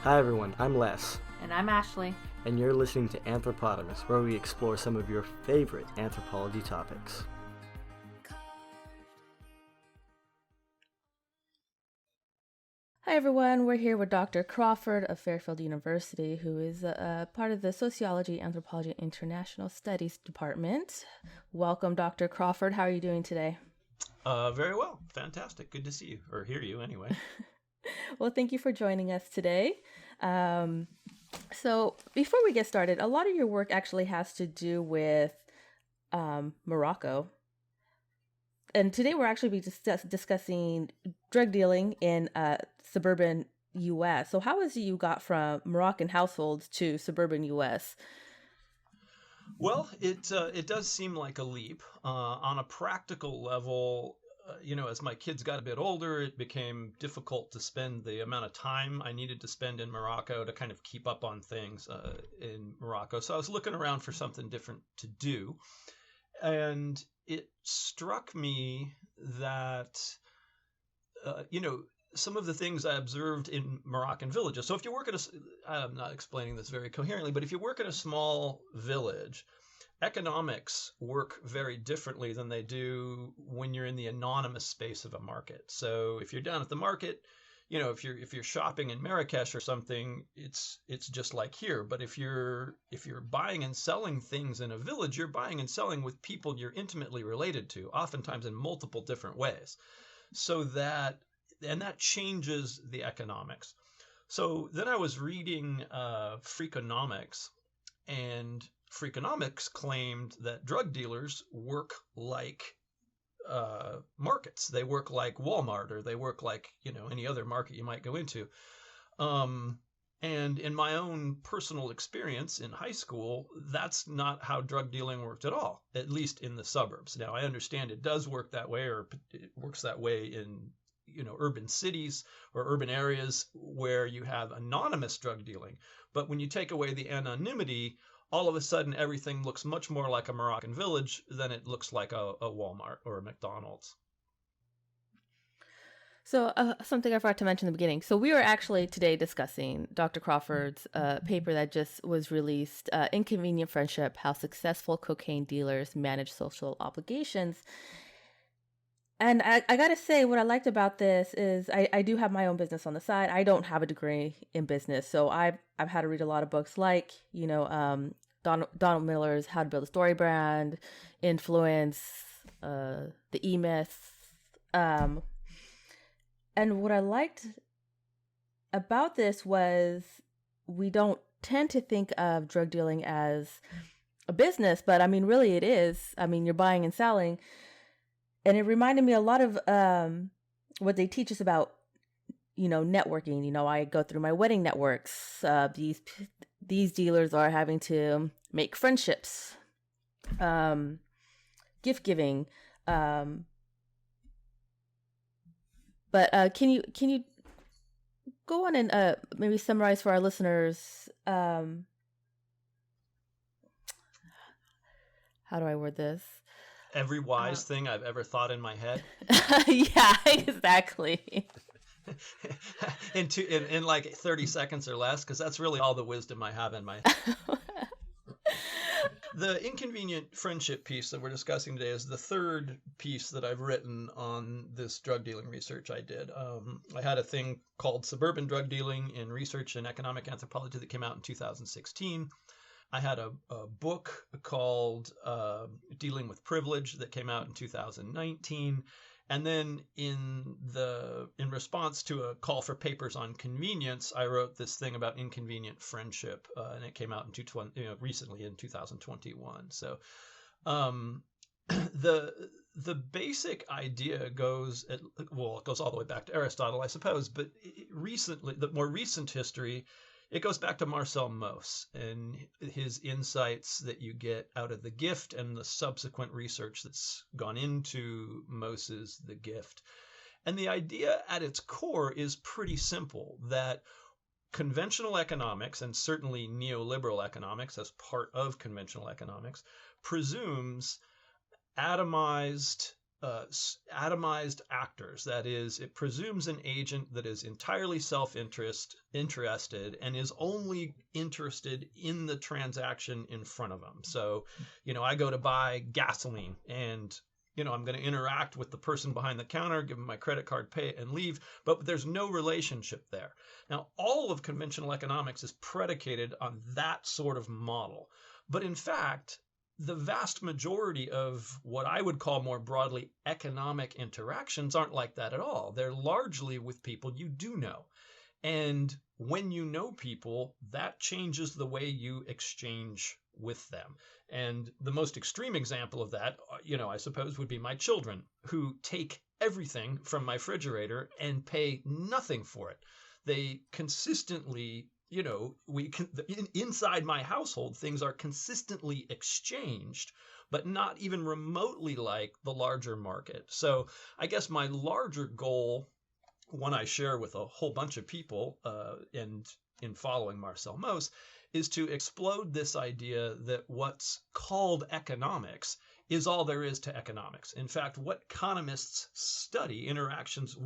Hi everyone, I'm Les, And I'm Ashley. and you're listening to Anthropotamus, where we explore some of your favorite anthropology topics. Hi everyone, we're here with Dr. Crawford of Fairfield University, who is part of the Sociology, Anthropology, and International Studies Department. Welcome, Dr. Crawford. How are you doing today? Very well. Fantastic. Good to see you, or hear you anyway. Well, thank you for joining us today. So before we get started, a lot of your work actually has to do with Morocco. And today we're actually discussing drug dealing in suburban U.S. So how is it you got from Moroccan households to suburban U.S.? Well, it does seem like a leap. On a practical level, as my kids got a bit older, it became difficult to spend the amount of time I needed to spend in Morocco to kind of keep up on things in Morocco. So I was looking around for something different to do. And it struck me that, some of the things I observed in Moroccan villages. So if you work I'm not explaining this very coherently, but if you work in a small village, economics work very differently than they do when you're in the anonymous space of a market. So if you're down at the market, if you're shopping in Marrakesh or something, it's just like here. But if you're buying and selling things in a village, you're buying and selling with people you're intimately related to, oftentimes in multiple different ways. That changes the economics. So then I was reading Freakonomics, and Freakonomics claimed that drug dealers work like markets. They work like Walmart, or they work like any other market you might go into. And in my own personal experience in high school, that's not how drug dealing worked at all, at least in the suburbs. Now I understand it does work that way, or it works that way in urban cities or urban areas where you have anonymous drug dealing. But when you take away the anonymity, all of a sudden everything looks much more like a Moroccan village than it looks like a Walmart or a McDonald's. So something I forgot to mention in the beginning. So we were actually today discussing Dr. Crawford's paper that just was released, Inconvenient Friendship, How Successful Cocaine Dealers Manage Social Obligations. And I got to say, what I liked about this is I do have my own business on the side. I don't have a degree in business. So I've had to read a lot of books like, Donald Miller's How to Build a Story Brand, Influence, The E-Myth. And what I liked about this was we don't tend to think of drug dealing as a business, but I mean, really it is. I mean, you're buying and selling. And it reminded me a lot of what they teach us about, networking. I go through my wedding networks. These dealers are having to make friendships, gift giving. But can you go on and maybe summarize for our listeners? How do I word this? Every wise thing I've ever thought in my head. Yeah, exactly. in like 30 seconds or less, because that's really all the wisdom I have in my head. The Inconvenient Friendship piece that we're discussing today is the third piece that I've written on this drug dealing research I did. I had a thing called Suburban Drug Dealing in Research and Economic Anthropology that came out in 2016. I had a book called Dealing with Privilege that came out in 2019. And then in response to a call for papers on convenience, I wrote this thing about inconvenient friendship, and it came out in recently in 2021. So the basic idea goes it goes all the way back to Aristotle, I suppose, but recently, the more recent history, it goes back to Marcel Mauss and his insights that you get out of The Gift and the subsequent research that's gone into Mauss's The Gift. And the idea at its core is pretty simple, that conventional economics, and certainly neoliberal economics as part of conventional economics, presumes atomized atomized actors. That is, it presumes an agent that is entirely interested and is only interested in the transaction in front of them. So, I go to buy gasoline and I'm going to interact with the person behind the counter, give them my credit card, pay it, and leave. But there's no relationship there. Now, all of conventional economics is predicated on that sort of model. But in fact, the vast majority of what I would call more broadly economic interactions aren't like that at all. They're largely with people you do know. And when you know people, that changes the way you exchange with them. And the most extreme example of that, I suppose would be my children, who take everything from my refrigerator and pay nothing for it. They consistently inside my household, things are consistently exchanged, but not even remotely like the larger market. So I guess my larger goal, one I share with a whole bunch of people, and in following Marcel Mauss, is to explode this idea that what's called economics is all there is to economics. In fact, what economists study, interactions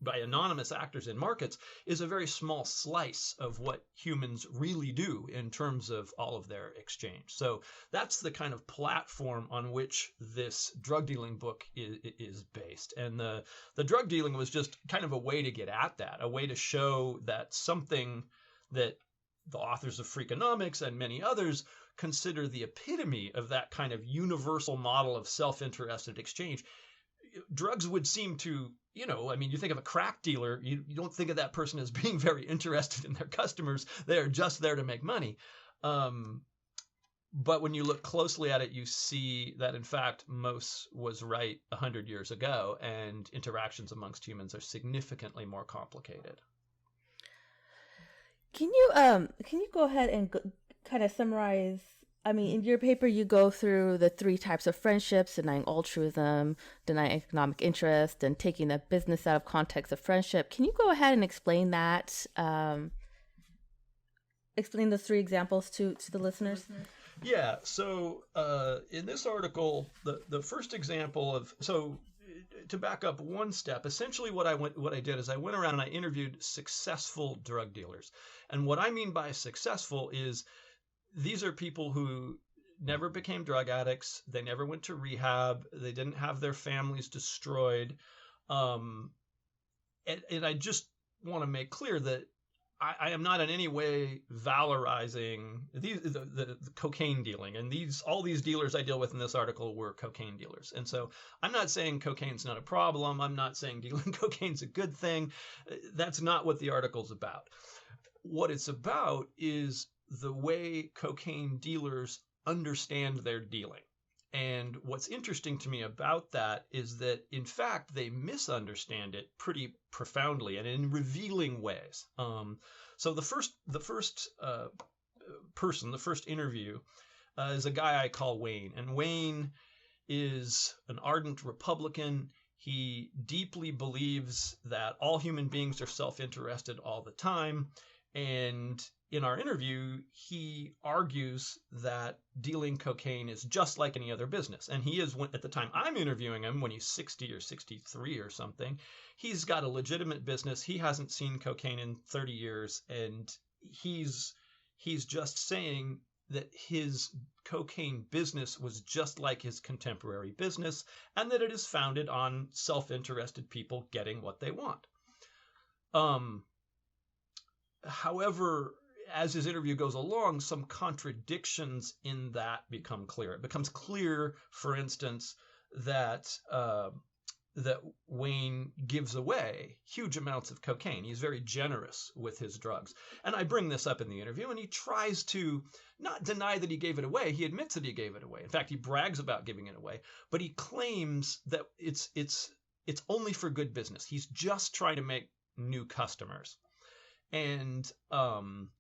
by anonymous actors in markets, is a very small slice of what humans really do in terms of all of their exchange. So that's the kind of platform on which this drug dealing book is based. And the drug dealing was just kind of a way to get at that, a way to show that something that the authors of Freakonomics and many others consider the epitome of that kind of universal model of self-interested exchange. Drugs would seem to, you think of a crack dealer, you don't think of that person as being very interested in their customers. They're just there to make money. But when you look closely at it, you see that, in fact, Mauss was right 100 years ago, and interactions amongst humans are significantly more complicated. Can you go ahead and kind of summarize? I mean, in your paper, you go through the 3 types of friendships: denying altruism, denying economic interest, and taking the business out of context of friendship. Can you go ahead and explain that? Explain those 3 examples to the listeners. Yeah. So in this article, the first example to back up one step, essentially what I did is I went around and I interviewed successful drug dealers. And what I mean by successful is these are people who never became drug addicts. They never went to rehab. They didn't have their families destroyed. And I just want to make clear that I am not in any way valorizing the cocaine dealing. And all these dealers I deal with in this article were cocaine dealers. And so I'm not saying cocaine's not a problem. I'm not saying dealing cocaine's a good thing. That's not what the article's about. What it's about is the way cocaine dealers understand their dealing. And what's interesting to me about that is that, in fact, they misunderstand it pretty profoundly and in revealing ways. So the first interview is a guy I call Wayne. And Wayne is an ardent Republican. He deeply believes that all human beings are self-interested all the time. And in our interview, he argues that dealing cocaine is just like any other business. And he is, at the time I'm interviewing him, when he's 60 or 63 or something, he's got a legitimate business. He hasn't seen cocaine in 30 years. And he's just saying that his cocaine business was just like his contemporary business, and that it is founded on self-interested people getting what they want. However, as his interview goes along, some contradictions in that become clear. It becomes clear, for instance, that Wayne gives away huge amounts of cocaine. He's very generous with his drugs. And I bring this up in the interview, and he tries to not deny that he gave it away. He admits that he gave it away. In fact, he brags about giving it away, but he claims that it's only for good business. He's just trying to make new customers. And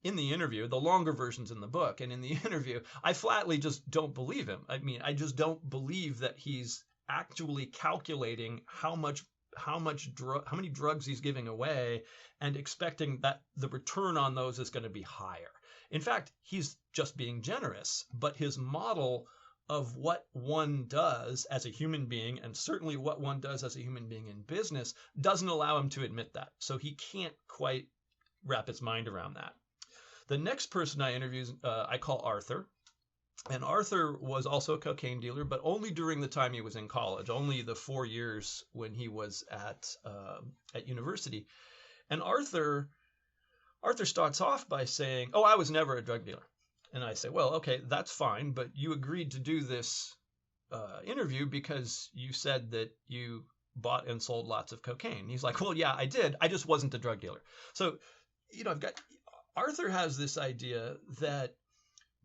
in the interview, the longer version's in the book, and in the interview, I flatly just don't believe him. I mean, I just don't believe that he's actually calculating how many drugs he's giving away and expecting that the return on those is going to be higher. In fact, he's just being generous, but his model of what one does as a human being, and certainly what one does as a human being in business, doesn't allow him to admit that. So he can't quite wrap his mind around that. The next person I interview, I call Arthur. And Arthur was also a cocaine dealer, but only during the time he was in college, only the 4 years when he was at university. And Arthur starts off by saying, "Oh, I was never a drug dealer." And I say, "Well, okay, that's fine, but you agreed to do this interview because you said that you bought and sold lots of cocaine." He's like, "Well, yeah, I did. I just wasn't a drug dealer." So, Arthur has this idea that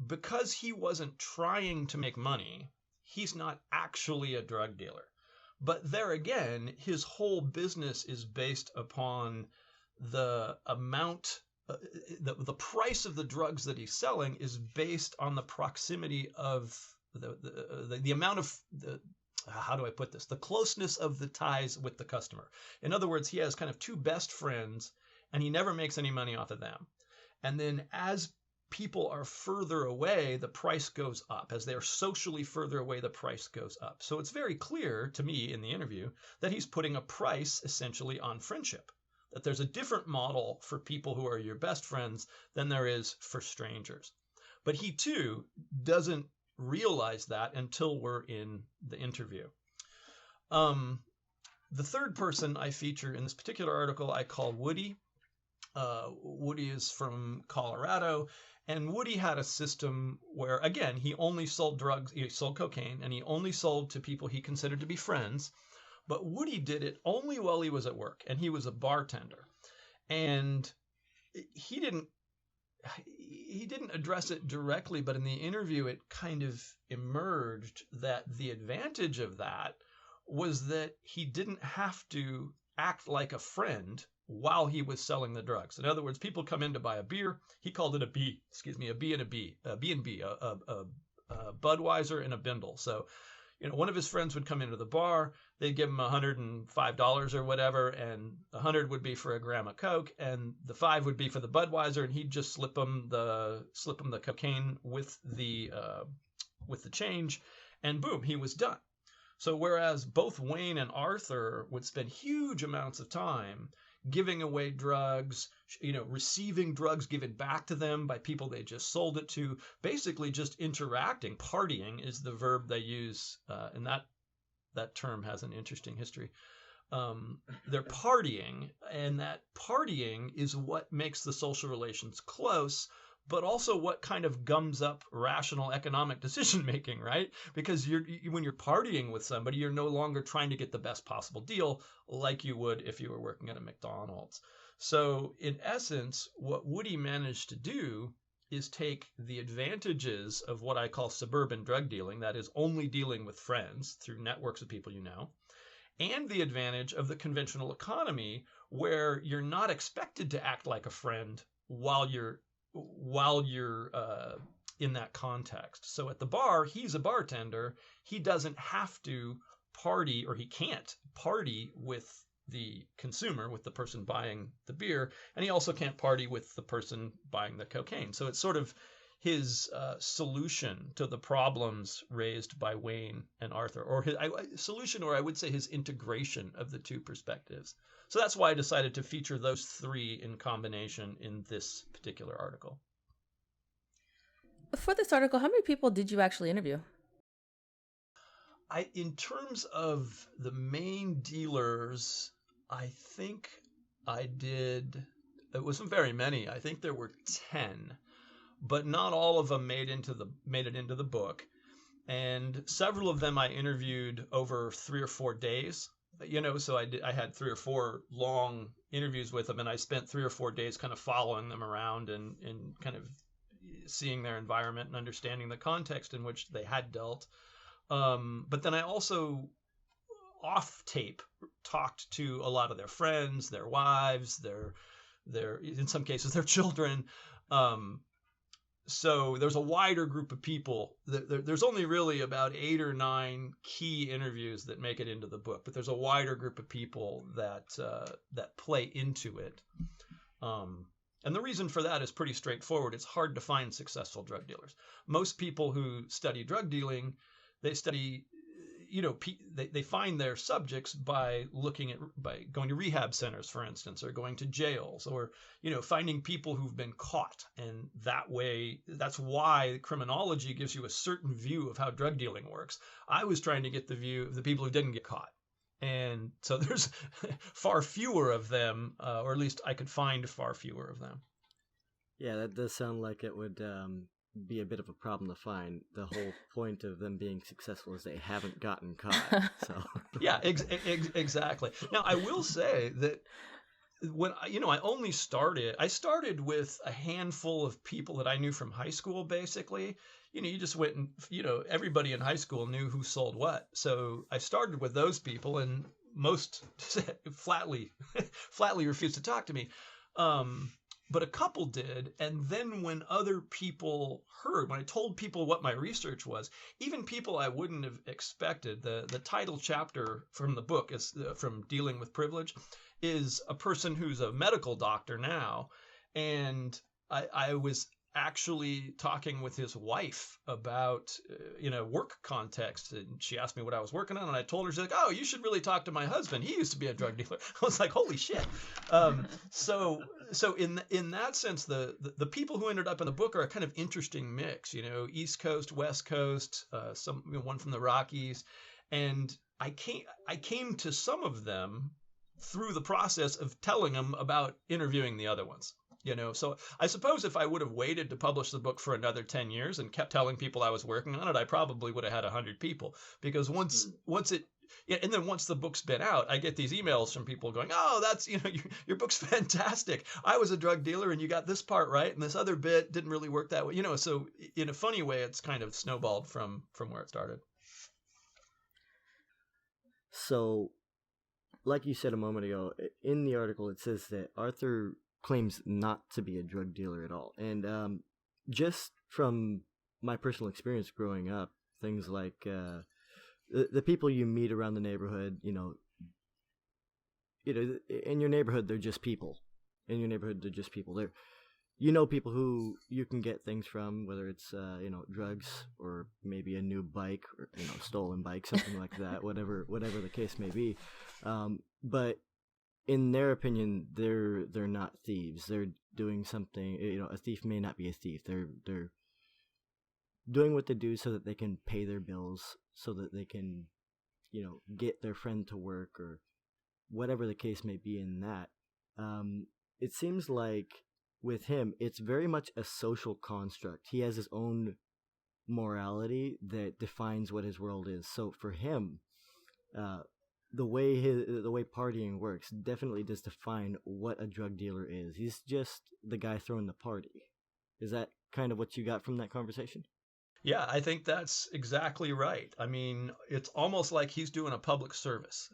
because he wasn't trying to make money, he's not actually a drug dealer. But there again, his whole business is based upon the amount, the price of the drugs that he's selling is based on the proximity of the amount of how do I put this? The closeness of the ties with the customer. In other words, he has kind of two best friends, and he never makes any money off of them. And then as people are further away, the price goes up. As they're socially further away, the price goes up. So it's very clear to me in the interview that he's putting a price essentially on friendship, that there's a different model for people who are your best friends than there is for strangers. But he too doesn't realize that until we're in the interview. The third person I feature in this particular article I call Woody. Woody is from Colorado, and Woody had a system where, again, he only sold drugs, he sold cocaine, and he only sold to people he considered to be friends. But Woody did it only while he was at work, and he was a bartender. And he didn't address it directly, but in the interview it kind of emerged that the advantage of that was that he didn't have to act like a friend while he was selling the drugs. In other words, people come in to buy a beer. He called it a B and B, a Budweiser and a Bindle. So, one of his friends would come into the bar. They'd give him $105 or whatever, and $100 would be for a gram of Coke, and the $5 would be for the Budweiser, and he'd just slip him the cocaine with the change, and boom, he was done. So whereas both Wayne and Arthur would spend huge amounts of time giving away drugs, receiving drugs given back to them by people they just sold it to, basically just interacting. Partying is the verb they use, and that term has an interesting history. They're partying, and that partying is what makes the social relations close, but also what kind of gums up rational economic decision making, right? Because when you're partying with somebody, you're no longer trying to get the best possible deal like you would if you were working at a McDonald's. So in essence, what Woody managed to do is take the advantages of what I call suburban drug dealing, that is only dealing with friends through networks of people you know, and the advantage of the conventional economy where you're not expected to act like a friend while you're in that context. So at the bar, he's a bartender. He doesn't have to party, or he can't party with the consumer, with the person buying the beer, and he also can't party with the person buying the cocaine. So it's sort of his solution to the problems raised by Wayne and Arthur, or his solution, or I would say his integration of the two perspectives. So that's why I decided to feature those three in combination in this particular article. For this article, how many people did you actually interview? In terms of the main dealers, I think it wasn't very many. I think there were 10, but not all of them made it into the book. And several of them I interviewed over 3 or 4 days. So I had 3 or 4 long interviews with them, and I spent 3 or 4 days kind of following them around and kind of seeing their environment and understanding the context in which they had dealt. But then I also, off tape, talked to a lot of their friends, their wives, their in some cases their children. So there's a wider group of people. There's only really about 8 or 9 key interviews that make it into the book, but there's a wider group of people that play into it. And the reason for that is pretty straightforward. It's hard to find successful drug dealers. Most people who study drug dealing They study, they find their subjects by going to rehab centers, for instance, or going to jails, or, finding people who've been caught. And that's why criminology gives you a certain view of how drug dealing works. I was trying to get the view of the people who didn't get caught. And so there's far fewer of them, or at least I could find far fewer of them. Yeah, that does sound like it would be a bit of a problem to find. The whole point of them being successful is they haven't gotten caught. So yeah, exactly. Now, I will say that when I started with a handful of people that I knew from high school, basically. You just went and, everybody in high school knew who sold what. So I started with those people, and most flatly refused to talk to me. But a couple did. And then when other people heard, when I told people what my research was, even people I wouldn't have expected, the title chapter from the book is from Dealing with Privilege, is a person who's a medical doctor now. And I was actually talking with his wife about, work context. And she asked me what I was working on. And I told her, she's like, oh, you should really talk to my husband. He used to be a drug dealer. I was like, holy shit. So in that sense, the people who ended up in the book are a kind of interesting mix, East Coast, West Coast, one from the Rockies. And I came to some of them through the process of telling them about interviewing the other ones. So I suppose if I would have waited to publish the book for another 10 years and kept telling people I was working on it, I probably would have had 100 people, because once the book's been out, I get these emails from people going, oh, that's, your book's fantastic. I was a drug dealer and you got this part right. And this other bit didn't really work that way. So in a funny way, it's kind of snowballed from where it started. So like you said a moment ago, in the article, it says that Arthur claims not to be a drug dealer at all. And just from my personal experience growing up, things like the people you meet around the neighborhood, in your neighborhood, they're just people. In your neighborhood, they're just people. People who you can get things from, whether it's drugs or maybe a new bike or stolen bike, something like that, whatever the case may be. But in their opinion, they're not thieves. They're doing something. A thief may not be a thief. They're doing what they do so that they can pay their bills, so that they can, get their friend to work, or whatever the case may be. In that, it seems like with him, it's very much a social construct. He has his own morality that defines what his world is. So for him, the way partying works definitely does define what a drug dealer is. He's just the guy throwing the party. Is that kind of what you got from that conversation? Yeah, I think that's exactly right. I mean, it's almost like he's doing a public service,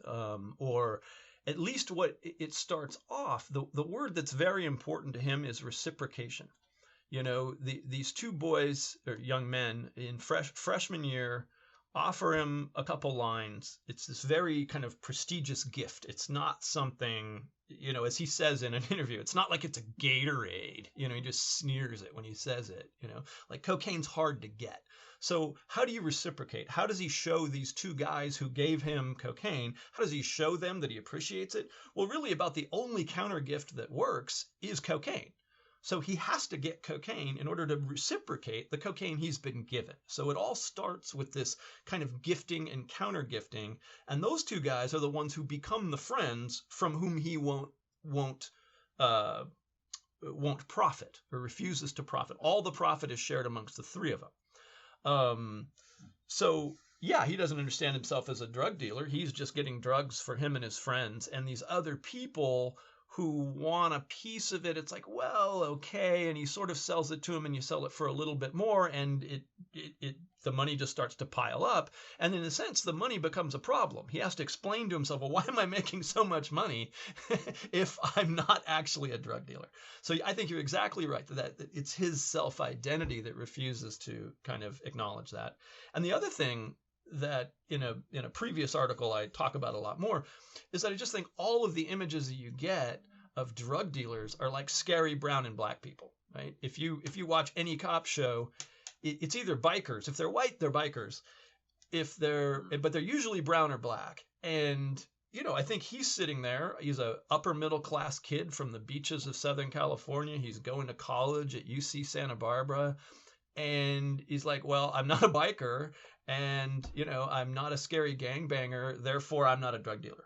or at least what it starts off. The word that's very important to him is reciprocation. These two boys or young men in freshman year offer him a couple lines. It's this very kind of prestigious gift. It's not something, as he says in an interview, it's not like it's a Gatorade. He just sneers it when he says it, like cocaine's hard to get. So how do you reciprocate? How does he show these two guys who gave him cocaine? How does he show them that he appreciates it? Well, really about the only counter gift that works is cocaine. So he has to get cocaine in order to reciprocate the cocaine he's been given. So it all starts with this kind of gifting and counter gifting. And those two guys are the ones who become the friends from whom he won't profit, or refuses to profit. All the profit is shared amongst the three of them. So yeah, he doesn't understand himself as a drug dealer. He's just getting drugs for him and his friends. And these other people who want a piece of it, it's like, well, okay. And he sort of sells it to him, and you sell it for a little bit more, and the money just starts to pile up. And in a sense, the money becomes a problem. He has to explain to himself, well, why am I making so much money if I'm not actually a drug dealer? So I think you're exactly right that it's his self-identity that refuses to kind of acknowledge that. And the other thing that in a previous article I talk about a lot more is that I just think all of the images that you get of drug dealers are like scary brown and black people, right? If you watch any cop show, it's either bikers. If they're white, they're bikers. but they're usually brown or black. And, I think he's sitting there. He's a upper middle class kid from the beaches of Southern California. He's going to college at UC Santa Barbara. And he's like, well, I'm not a biker and, I'm not a scary gangbanger. Therefore, I'm not a drug dealer.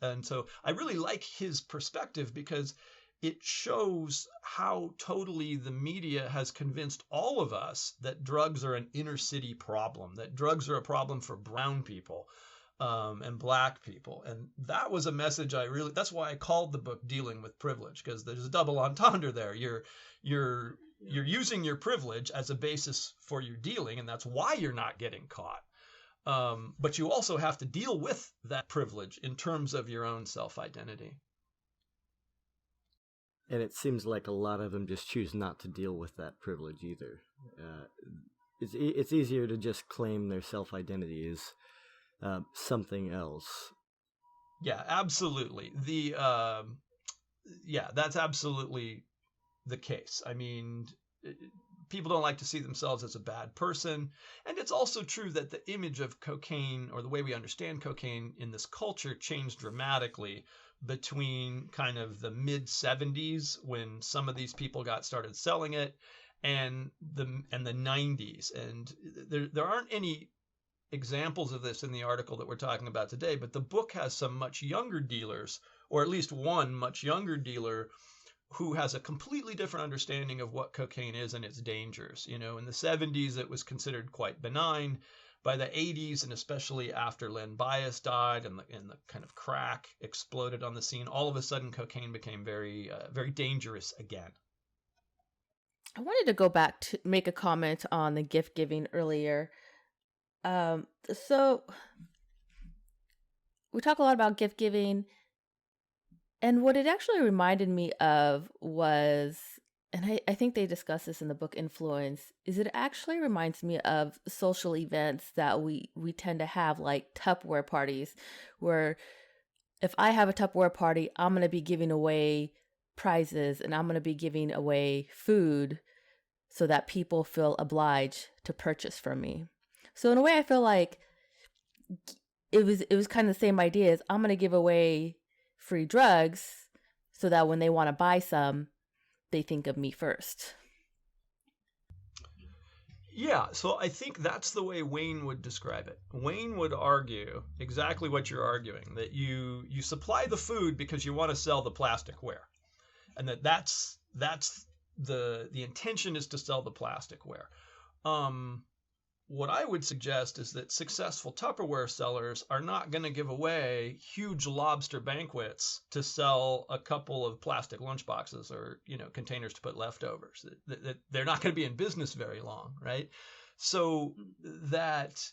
And so I really like his perspective because it shows how totally the media has convinced all of us that drugs are an inner city problem, that drugs are a problem for brown people and black people. And that was a message that's why I called the book Dealing with Privilege, because there's a double entendre there. You're using your privilege as a basis for your dealing, and that's why you're not getting caught. But you also have to deal with that privilege in terms of your own self-identity. And it seems like a lot of them just choose not to deal with that privilege either. It's easier to just claim their self-identity as something else. Yeah, absolutely. That's absolutely the case. I mean, people don't like to see themselves as a bad person. And it's also true that the image of cocaine, or the way we understand cocaine in this culture, changed dramatically between kind of the mid 70s, when some of these people got started selling it, and the 90s. And there aren't any examples of this in the article that we're talking about today, but the book has some much younger dealers, or at least one much younger dealer, who has a completely different understanding of what cocaine is and its dangers. In the 70s, it was considered quite benign. By the 80s, and especially after Len Bias died and the kind of crack exploded on the scene, all of a sudden cocaine became very, very dangerous again. I wanted to go back to make a comment on the gift giving earlier. So we talk a lot about gift giving, and what it actually reminded me of was, and I think they discuss this in the book Influence, is it actually reminds me of social events that we tend to have, like Tupperware parties, where if I have a Tupperware party, I'm going to be giving away prizes and I'm going to be giving away food so that people feel obliged to purchase from me. So in a way, I feel like it was kind of the same idea as I'm going to give away free drugs so that when they want to buy some, they think of me first. Yeah, so I think that's the way Wayne would describe it. Wayne would argue exactly what you're arguing, that you supply the food because you want to sell the plasticware, and that's the intention is to sell the plasticware. What I would suggest is that successful Tupperware sellers are not going to give away huge lobster banquets to sell a couple of plastic lunchboxes or, containers to put leftovers. They're not going to be in business very long, right? So that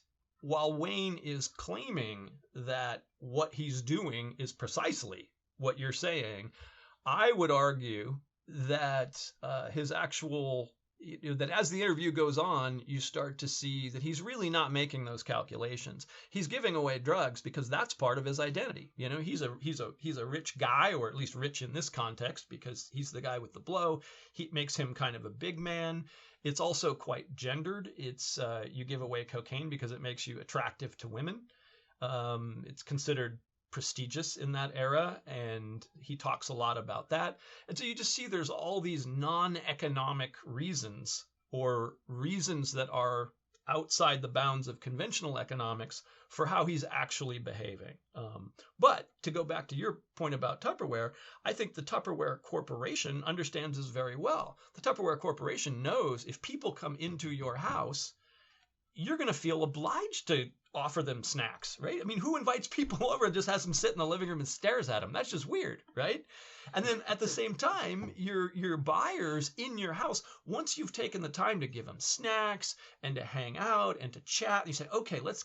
while Wayne is claiming that what he's doing is precisely what you're saying, I would argue that his actual that as the interview goes on, you start to see that he's really not making those calculations. He's giving away drugs because that's part of his identity. He's a rich guy, or at least rich in this context because he's the guy with the blow. He makes him kind of a big man. It's also quite gendered. It's you give away cocaine because it makes you attractive to women. It's considered prestigious in that era, and he talks a lot about that. And so you just see there's all these non-economic reasons, or reasons that are outside the bounds of conventional economics, for how he's actually behaving. But to go back to your point about Tupperware, I think the Tupperware Corporation understands this very well. The Tupperware Corporation knows if people come into your house, you're going to feel obliged to offer them snacks, right? I mean, who invites people over and just has them sit in the living room and stares at them? That's just weird, right? And then at the same time, your buyers in your house, once you've taken the time to give them snacks and to hang out and to chat, you say, okay, let's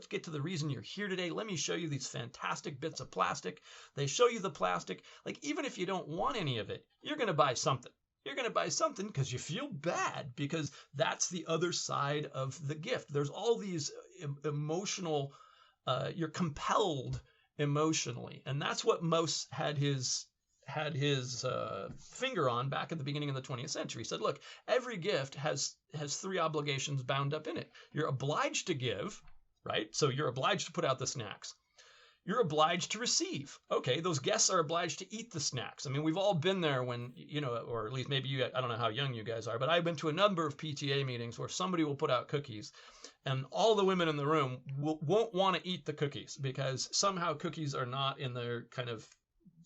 get to the reason you're here today. Let me show you these fantastic bits of plastic. They show you the plastic. Like, even if you don't want any of it, you're going to buy something. You're going to buy something because you feel bad, because that's the other side of the gift. There's all these emotional, you're compelled emotionally. And that's what Mose had his had his finger on back at the beginning of the 20th century. He said, look, every gift has three obligations bound up in it. You're obliged to give, right? So you're obliged to put out the snacks. You're obliged to receive. Okay, those guests are obliged to eat the snacks. I mean, we've all been there when, or at least maybe you, I don't know how young you guys are, but I've been to a number of PTA meetings where somebody will put out cookies and all the women in the room won't want to eat the cookies because somehow cookies are not in their kind of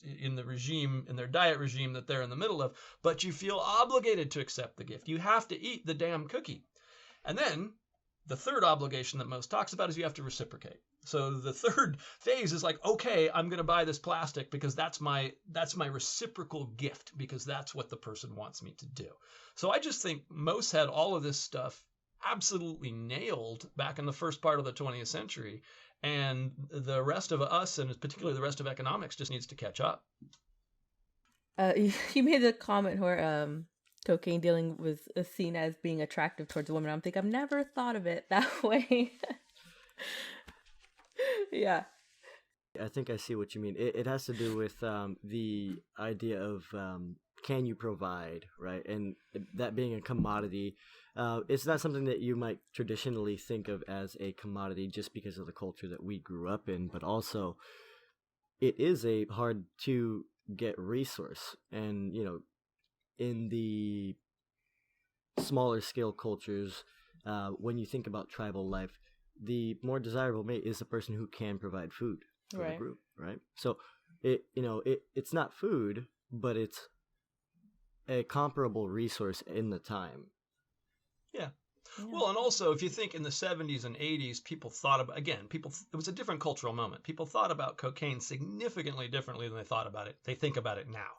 in the regime, in their diet regime that they're in the middle of, but you feel obligated to accept the gift. You have to eat the damn cookie. And then the third obligation that most talks about is you have to reciprocate. So the third phase is like, okay, I'm going to buy this plastic because that's my reciprocal gift because that's what the person wants me to do. So I just think Mose had all of this stuff absolutely nailed back in the first part of the 20th century. And the rest of us, and particularly the rest of economics, just needs to catch up. You made the comment where cocaine dealing was seen as being attractive towards women. I'm thinking, I've never thought of it that way. Yeah. I think I see what you mean. It has to do with the idea of can you provide, right? And that being a commodity, it's not something that you might traditionally think of as a commodity just because of the culture that we grew up in, but also it is a hard to get resource. And, in the smaller scale cultures, when you think about tribal life, the more desirable mate is the person who can provide food for the group, right? So it's not food, but it's a comparable resource in the time. Yeah. Well, and also if you think in the 70s and 80s, people thought about, it was a different cultural moment. People thought about cocaine significantly differently than they thought about it. They think about it now.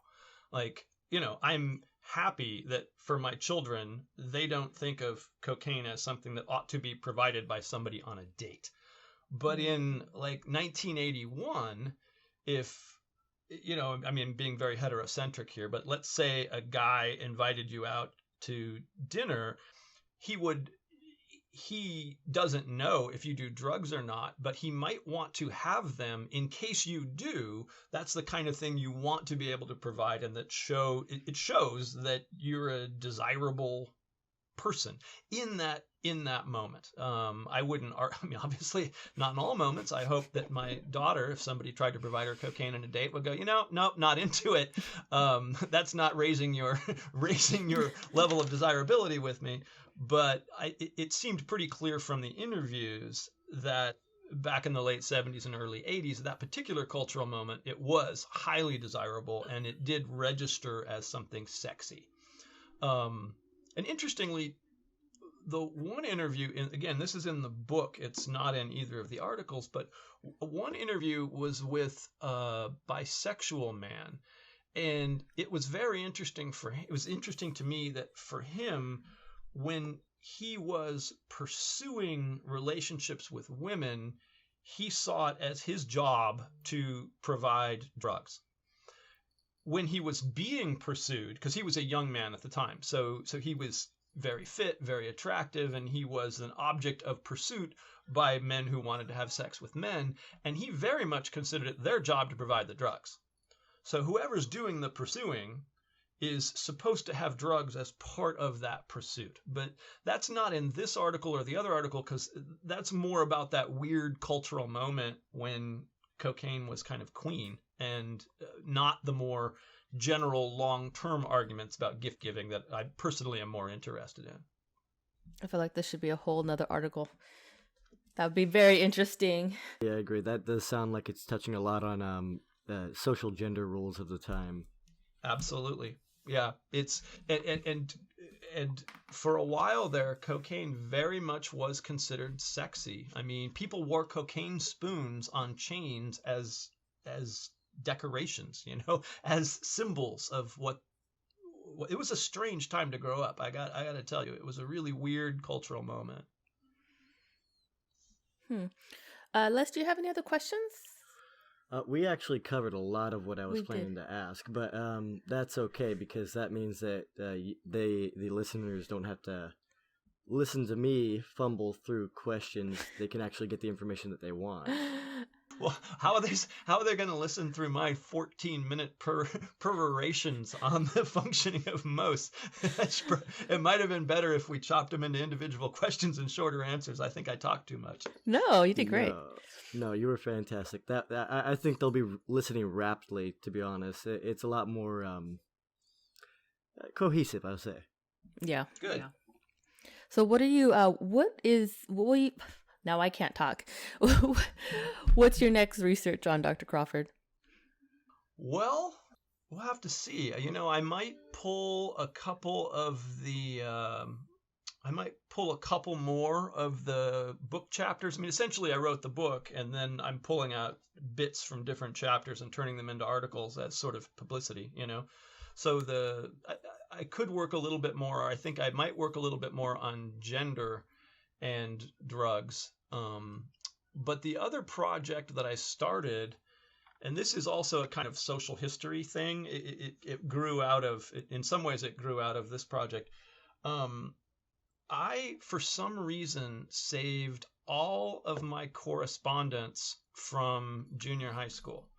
Like, I'm happy that for my children, they don't think of cocaine as something that ought to be provided by somebody on a date. But in like 1981, if, being very heterocentric here, but let's say a guy invited you out to dinner, he doesn't know if you do drugs or not, but he might want to have them in case you do. That's the kind of thing you want to be able to provide, and that it shows that you're a desirable person in that moment. Obviously not in all moments. I hope that my daughter, if somebody tried to provide her cocaine on a date, would go, nope, not into it. That's not raising your level of desirability with me. But it seemed pretty clear from the interviews that back in the late 70s and early 80s, that particular cultural moment, it was highly desirable and it did register as something sexy. And interestingly, the one interview, again, this is in the book, it's not in either of the articles, but one interview was with a bisexual man. And it was very interesting it was interesting to me that for him, when he was pursuing relationships with women, he saw it as his job to provide drugs. When he was being pursued, because he was a young man at the time, so he was very fit, very attractive, and he was an object of pursuit by men who wanted to have sex with men, and he very much considered it their job to provide the drugs. So whoever's doing the pursuing is supposed to have drugs as part of that pursuit. But that's not in this article or the other article, because that's more about that weird cultural moment when cocaine was kind of queen, and not the more general long-term arguments about gift giving that I personally am more interested in. I feel like this should be a whole nother article. That would be very interesting. Yeah, I agree. That does sound like it's touching a lot on social gender rules of the time. Absolutely. Yeah, it's and for a while there, cocaine very much was considered sexy. I mean, people wore cocaine spoons on chains as decorations, as symbols of what. It was a strange time to grow up. I got to tell you, it was a really weird cultural moment. Les, do you have any other questions? We actually covered a lot of what I was planning to ask, but that's okay because that means that the listeners don't have to listen to me fumble through questions. They can actually get the information that they want. Well, how are they going to listen through my 14-minute perorations on the functioning of most? It might have been better if we chopped them into individual questions and shorter answers. I think I talked too much. No, you did great. No, you were fantastic. I think they'll be listening raptly. To be honest, it's a lot more cohesive, I would say. Yeah. Good. Yeah. So what are you? Now I can't talk. What's your next research on, Dr. Crawford? Well, we'll have to see. I might pull a couple of the. I might pull a couple more of the book chapters. I mean, essentially, I wrote the book, and then I'm pulling out bits from different chapters and turning them into articles as sort of publicity. So I could work a little bit more. I think I might work a little bit more on gender and drugs. But the other project that I started, and this is also a kind of social history thing. It grew out of, in some ways, it grew out of this project. I, for some reason, saved all of my correspondence from junior high school.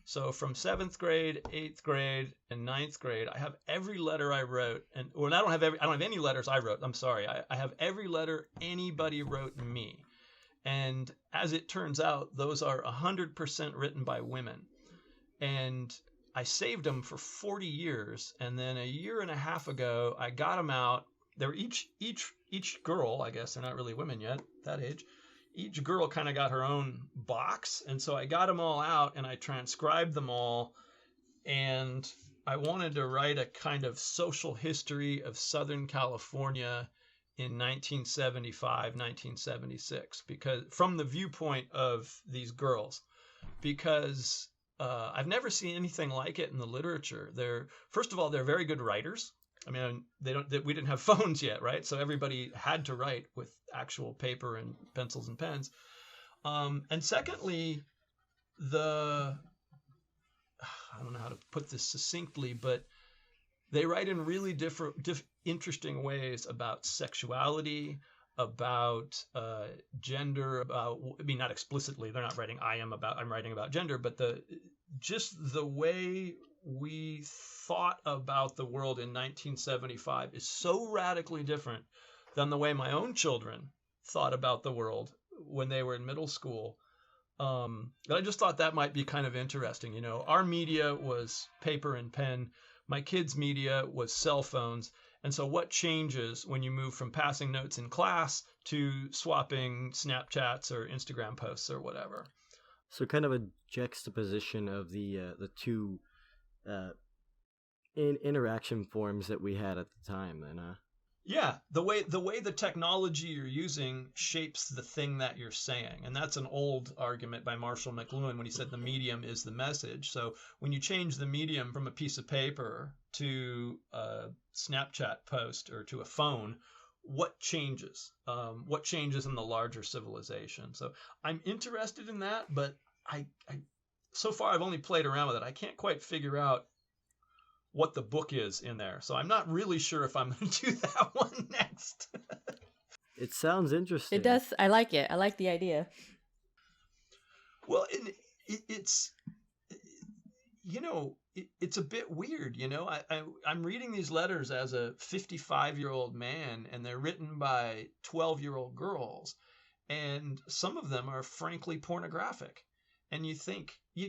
So from 7th grade, 8th grade, and 9th grade, I have every letter I wrote, I don't have any letters I wrote. I'm sorry. I have every letter anybody wrote me. And as it turns out, those are 100% written by women. And I saved them for 40 years. And then a year and a half ago, I got them out. They're each girl, I guess they're not really women yet, that age. Each girl kind of got her own box. And so I got them all out and I transcribed them all. And I wanted to write a kind of social history of Southern California in 1975, 1976, because from the viewpoint of these girls, because I've never seen anything like it in the literature. First of all, they're very good writers. I mean, we didn't have phones yet, right? So everybody had to write with actual paper and pencils and pens. And secondly, I don't know how to put this succinctly, but they write in really interesting ways about sexuality, about gender, not explicitly, they're not writing I'm writing about gender, but just the way we thought about the world in 1975 is so radically different than the way my own children thought about the world when they were in middle school. But I just thought that might be kind of interesting. Our media was paper and pen. My kids' media was cell phones. And so what changes when you move from passing notes in class to swapping Snapchats or Instagram posts or whatever? So kind of a juxtaposition of the two interaction forms that we had at the time. Then, yeah, the way the technology you're using shapes the thing that you're saying, and that's an old argument by Marshall McLuhan when he said the medium is the message. So when you change the medium from a piece of paper to a Snapchat post or to a phone, what changes? What changes in the larger civilization? So I'm interested in that, but I so far I've only played around with it. I can't quite figure out what the book is in there. So I'm not really sure if I'm going to do that one next. It sounds interesting. It does. I like it. I like the idea. Well, it's it's a bit weird. I'm reading these letters as a 55-year-old man, and they're written by 12-year-old girls. And some of them are frankly pornographic. And you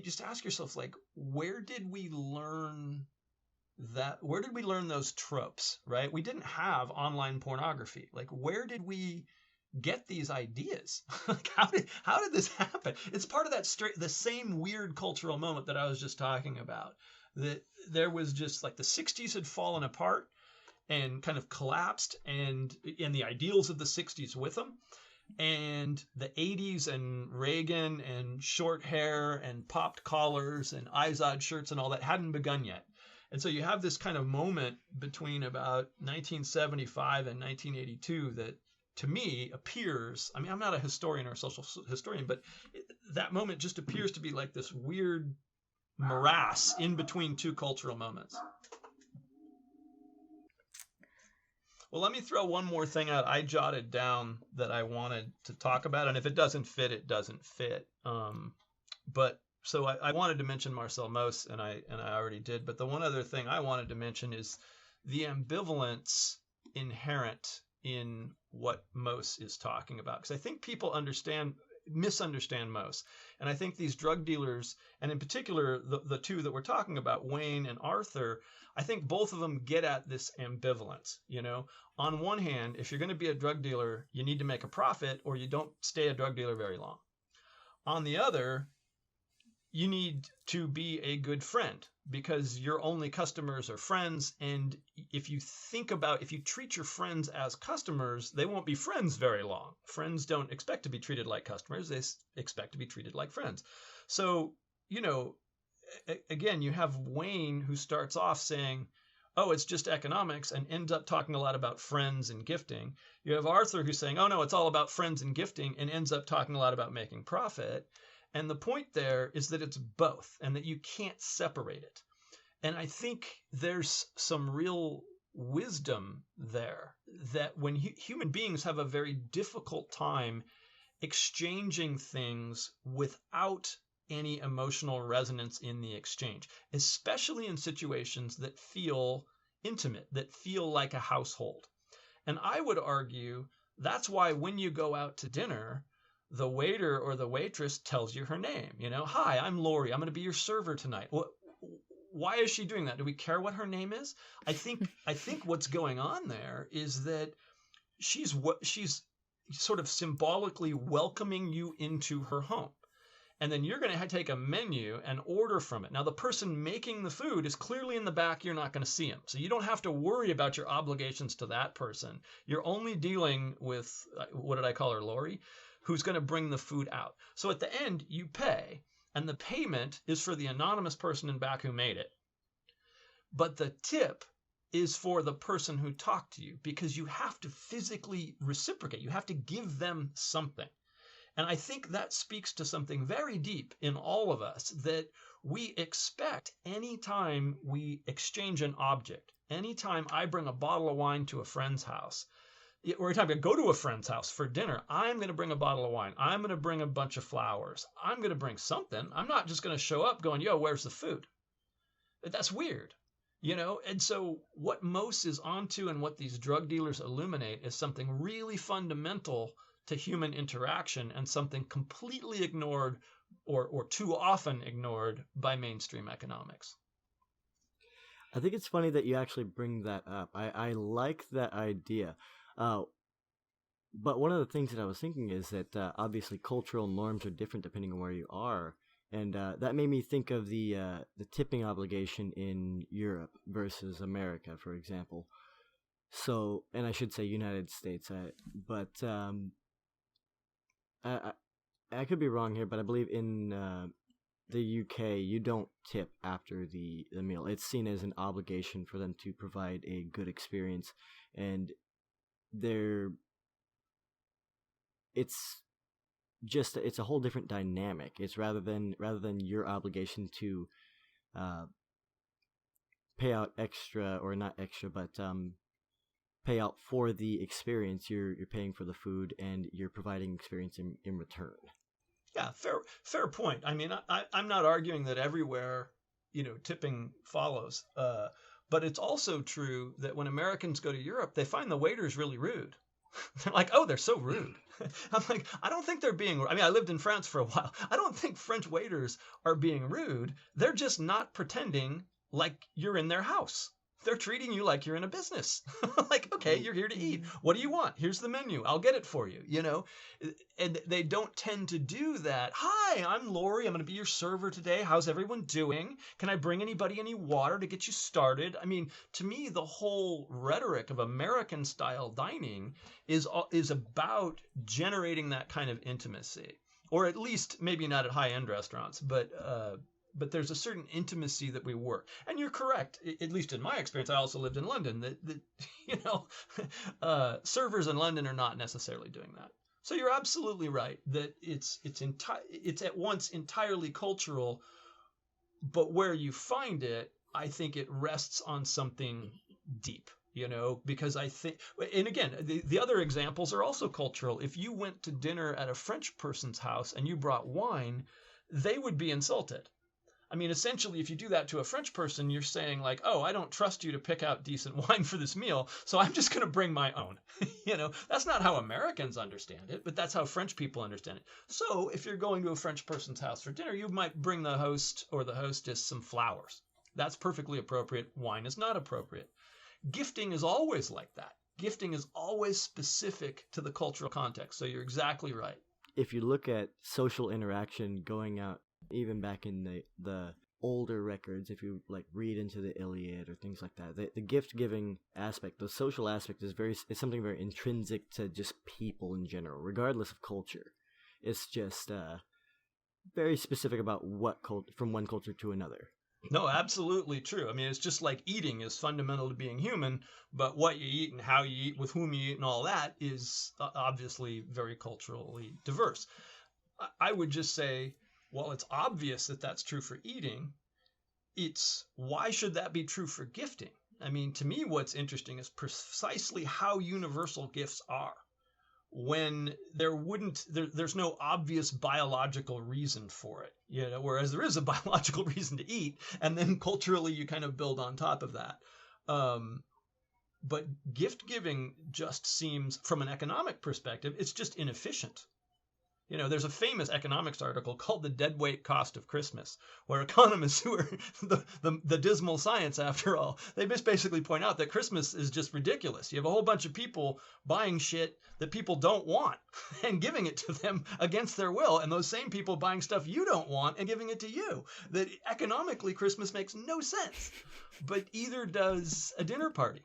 just ask yourself, like, where did we learn those tropes, right? We didn't have online pornography. Like, where did we get these ideas? Like, how did this happen? It's part of the same weird cultural moment that I was just talking about. That there was just like the 60s had fallen apart and kind of collapsed, and the ideals of the 60s with them. And the 80s and Reagan and short hair and popped collars and Izod shirts and all that hadn't begun yet. And so you have this kind of moment between about 1975 and 1982 that, to me, appears, I mean, I'm not a historian or a social historian, but that moment just appears to be like this weird morass in between two cultural moments. Well, let me throw one more thing out I jotted down that I wanted to talk about. And if it doesn't fit, it doesn't fit. But so I wanted to mention Marcel Mauss, and I already did. But the one other thing I wanted to mention is the ambivalence inherent in what Mauss is talking about, because I think people misunderstand Mauss, and I think these drug dealers, and in particular the two that we're talking about, Wayne and Arthur, I think both of them get at this ambivalence. On one hand, if you're going to be a drug dealer, you need to make a profit, or you don't stay a drug dealer very long. On the other, you need to be a good friend, because your only customers are friends. And if you treat your friends as customers, they won't be friends very long. Friends don't expect to be treated like customers. They expect to be treated like friends. So, again, you have Wayne, who starts off saying, oh, it's just economics, and ends up talking a lot about friends and gifting. You have Arthur, who's saying, oh, no, it's all about friends and gifting, and ends up talking a lot about making profit. And the point there is that it's both, and that you can't separate it. And I think there's some real wisdom there, that when human beings have a very difficult time exchanging things without any emotional resonance in the exchange, especially in situations that feel intimate, that feel like a household. And I would argue that's why when you go out to dinner, the waiter or the waitress tells you her name. Hi, I'm Lori. I'm going to be your server tonight. Why is she doing that? Do we care what her name is? I think what's going on there is that she's sort of symbolically welcoming you into her home. And then you're going to take a menu and order from it. Now, the person making the food is clearly in the back. You're not going to see him. So you don't have to worry about your obligations to that person. You're only dealing with, what did I call her, Lori? Who's going to bring the food out. So at the end, you pay, and the payment is for the anonymous person in back who made it. But the tip is for the person who talked to you, because you have to physically reciprocate. You have to give them something. And I think that speaks to something very deep in all of us, that we expect anytime we exchange an object, anytime I bring a bottle of wine to a friend's house, or anytime I go to a friend's house for dinner, I'm going to bring a bottle of wine. I'm going to bring a bunch of flowers. I'm going to bring something. I'm not just going to show up going, yo, where's the food? That's weird. And so what Mauss is onto, and what these drug dealers illuminate, is something really fundamental to human interaction, and something completely ignored, or too often ignored, by mainstream economics. I think it's funny that you actually bring that up. I like that idea. But one of the things that I was thinking is that obviously cultural norms are different depending on where you are. And that made me think of the tipping obligation in Europe versus America, for example. So, and I should say United States, but I could be wrong here, but I believe in the UK, you don't tip after the meal. It's seen as an obligation for them to provide a good experience, and it's a whole different dynamic. It's rather than your obligation to pay out extra, or not extra, but pay out for the experience. You're paying for the food, and you're providing experience in return. Yeah, fair point. I mean, I'm not arguing that everywhere, tipping follows. But it's also true that when Americans go to Europe, they find the waiters really rude. They're like, oh, they're so rude. I'm like, I don't think they're being, I lived in France for a while. I don't think French waiters are being rude. They're just not pretending like you're in their house. They're treating you like you're in a business. Like, okay, you're here to eat. What do you want? Here's the menu. I'll get it for you, And they don't tend to do that. Hi, I'm Lori. I'm going to be your server today. How's everyone doing? Can I bring anybody any water to get you started? I mean, to me, the whole rhetoric of American-style dining is about generating that kind of intimacy. Or at least, maybe not at high-end restaurants, but there's a certain intimacy that we work. And you're correct, at least in my experience. I also lived in London, that servers in London are not necessarily doing that. So you're absolutely right that it's at once entirely cultural, but where you find it, I think it rests on something deep, because I think, and again, the other examples are also cultural. If you went to dinner at a French person's house and you brought wine, they would be insulted. I mean, essentially, if you do that to a French person, you're saying like, oh, I don't trust you to pick out decent wine for this meal, so I'm just going to bring my own. That's not how Americans understand it, but that's how French people understand it. So if you're going to a French person's house for dinner, you might bring the host or the hostess some flowers. That's perfectly appropriate. Wine is not appropriate. Gifting is always like that. Gifting is always specific to the cultural context. So you're exactly right. If you look at social interaction going out, even back in the older records, if you like read into the Iliad or things like that, the gift giving aspect, the social aspect is something very intrinsic to just people in general, regardless of culture. It's just very specific about from one culture to another. No, absolutely true. I mean, it's just like eating is fundamental to being human, but what you eat and how you eat, with whom you eat, and all that is obviously very culturally diverse. I would just say, well, it's obvious that that's true for eating. Why should that be true for gifting? I mean, to me, what's interesting is precisely how universal gifts are. When there's no obvious biological reason for it, whereas there is a biological reason to eat, and then culturally you kind of build on top of that. But gift giving just seems, from an economic perspective, it's just inefficient. There's a famous economics article called The Deadweight Cost of Christmas, where economists who are the dismal science, after all, they just basically point out that Christmas is just ridiculous. You have a whole bunch of people buying shit that people don't want and giving it to them against their will, and those same people buying stuff you don't want and giving it to you. That economically, Christmas makes no sense, but either does a dinner party,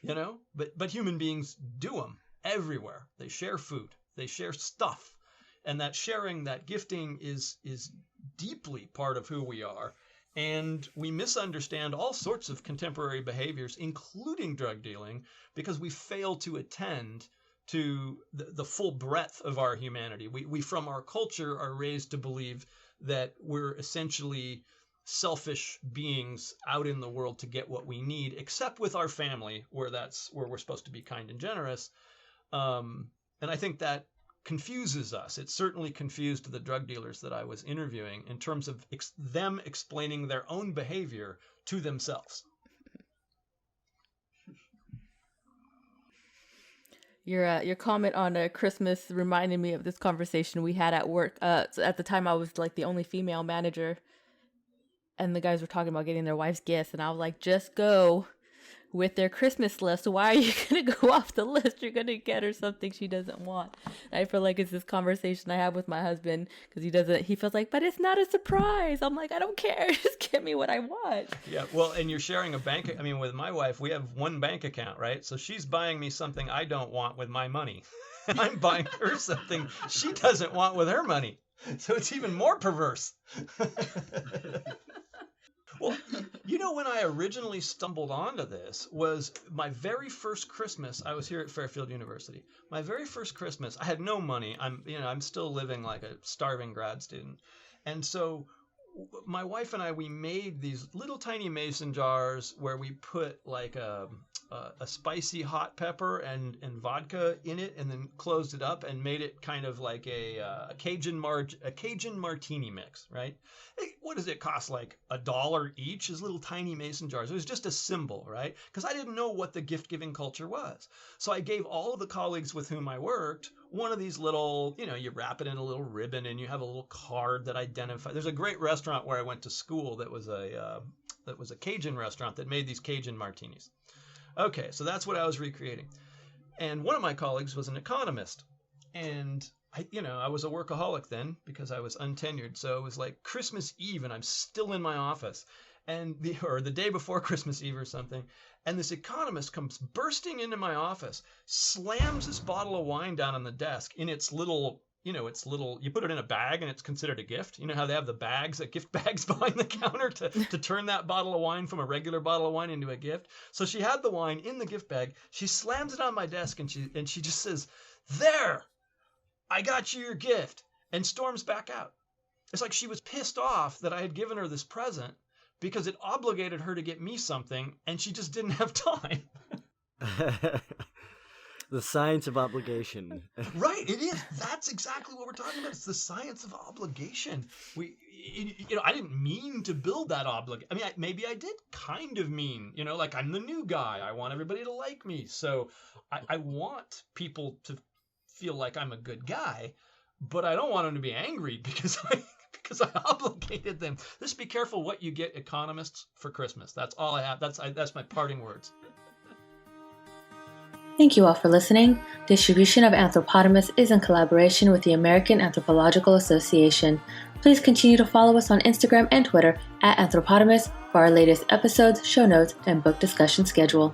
But human beings do them everywhere. They share food. They share stuff. And that sharing, that gifting is deeply part of who we are. And we misunderstand all sorts of contemporary behaviors, including drug dealing, because we fail to attend to the full breadth of our humanity. We from our culture are raised to believe that we're essentially selfish beings out in the world to get what we need, except with our family, where we're supposed to be kind and generous. And I think that confuses us. It certainly confused the drug dealers that I was interviewing in terms of them explaining their own behavior to themselves. Your comment on Christmas reminded me of this conversation we had at work. So at the time, I was like the only female manager, and the guys were talking about getting their wives gifts, and I was like, just go with their Christmas list. Why are you going to go off the list? You're going to get her something she doesn't want. And I feel like it's this conversation I have with my husband, because he feels like, but it's not a surprise. I'm like, I don't care. Just get me what I want. Yeah. Well, and you're sharing with my wife, we have one bank account, right? So she's buying me something I don't want with my money. And I'm buying her something she doesn't want with her money. So it's even more perverse. Well, when I originally stumbled onto this was my very first Christmas. I was here at Fairfield University. My very first Christmas, I had no money. I'm still living like a starving grad student. And so my wife and I, we made these little tiny mason jars where we put like a spicy hot pepper and vodka in it, and then closed it up and made it kind of like a Cajun martini mix, right? What does it cost? Like $1 each? Is little tiny mason jars. It was just a symbol, right? Because I didn't know what the gift giving culture was. So I gave all of the colleagues with whom I worked one of these little, you wrap it in a little ribbon and you have a little card that identifies. There's a great restaurant where I went to school that was a Cajun restaurant that made these Cajun martinis. Okay, so that's what I was recreating. And one of my colleagues was an economist. And I was a workaholic then because I was untenured. So it was like Christmas Eve and I'm still in my office, or the day before Christmas Eve or something. And this economist comes bursting into my office, slams this bottle of wine down on the desk in its little, you put it in a bag and it's considered a gift. You know how they have the gift bags behind the counter to turn that bottle of wine from a regular bottle of wine into a gift. So she had the wine in the gift bag. She slams it on my desk and she just says, "There, I got you your gift," and storms back out. It's like she was pissed off that I had given her this present because it obligated her to get me something and she just didn't have time. The science of obligation. Right, it is. That's exactly what we're talking about. It's the science of obligation. I didn't mean to build that obligation. I mean, maybe I did kind of mean, like I'm the new guy. I want everybody to like me. So I want people to feel like I'm a good guy, but I don't want them to be angry because I obligated them. Just be careful what you get economists for Christmas. That's all I have. That's my parting words. Thank you all for listening. Distribution of Anthropotamus is in collaboration with the American Anthropological Association. Please continue to follow us on Instagram and Twitter @Anthropotamus for our latest episodes, show notes, and book discussion schedule.